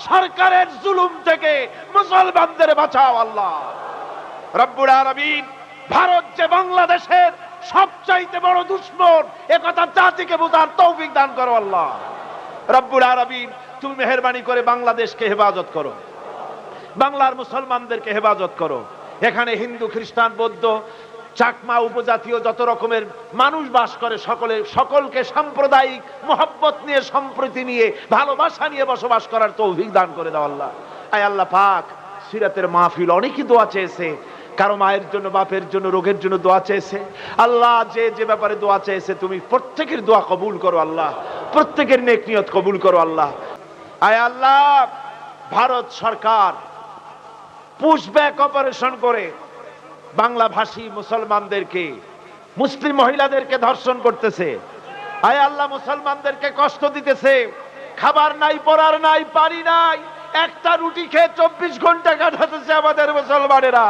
সরকারের জুলুম থেকে মুসলমানদের বাঁচাও আল্লাহ রব্বুল আলামিন। ভারত যে বাংলাদেশের সবচাইতে বড় দুশমন, একথা জাতিকে বোঝার তৌফিক দান করো আল্লাহ রব্বুল আলামিন। তুমি মেহেরবানি করে বাংলাদেশকে হেফাজত করো, বাংলার মুসলমানদেরকে হেফাজত করো। এখানে হিন্দু, খ্রিস্টান, বৌদ্ধ, চাকমা, উপজাতীয় যত রকমের মানুষ বাস করে, সকলকে সাম্প্রদায়িক মহব্বত নিয়ে, সম্প্রীতি নিয়ে, ভালোবাসা নিয়ে বসবাস করার তৌফিক দান করে দাও আল্লাহ। আয় আল্লাহ পাক, সিরাতের মাহফিল অনেকেই দোয়া চেয়েছে, কারো মায়ের জন্য, বাপের জন্য, রোগের জন্য দোয়া চেয়েছে। আল্লাহ যে যে ব্যাপারে দোয়া চেয়েছে তুমি প্রত্যেকের দোয়া কবুল করো আল্লাহ, প্রত্যেকের নেক নিয়ত কবুল করো আল্লাহ। আয় আল্লাহ, ভারত সরকার পুশব্যাক অপারেশন করে বাংলা ভাষী মুসলমানদেরকে, মুসলিম মহিলাদেরকে ধর্ষণ করতেছে। আয় আল্লাহ, মুসলমানদেরকে কষ্ট দিতেছে। খাবার নাই, পরার নাই, পানি নাই, একটা রুটি খেয়ে 24 ঘন্টা কাটাতেছে আমাদের মুসলমানেরা।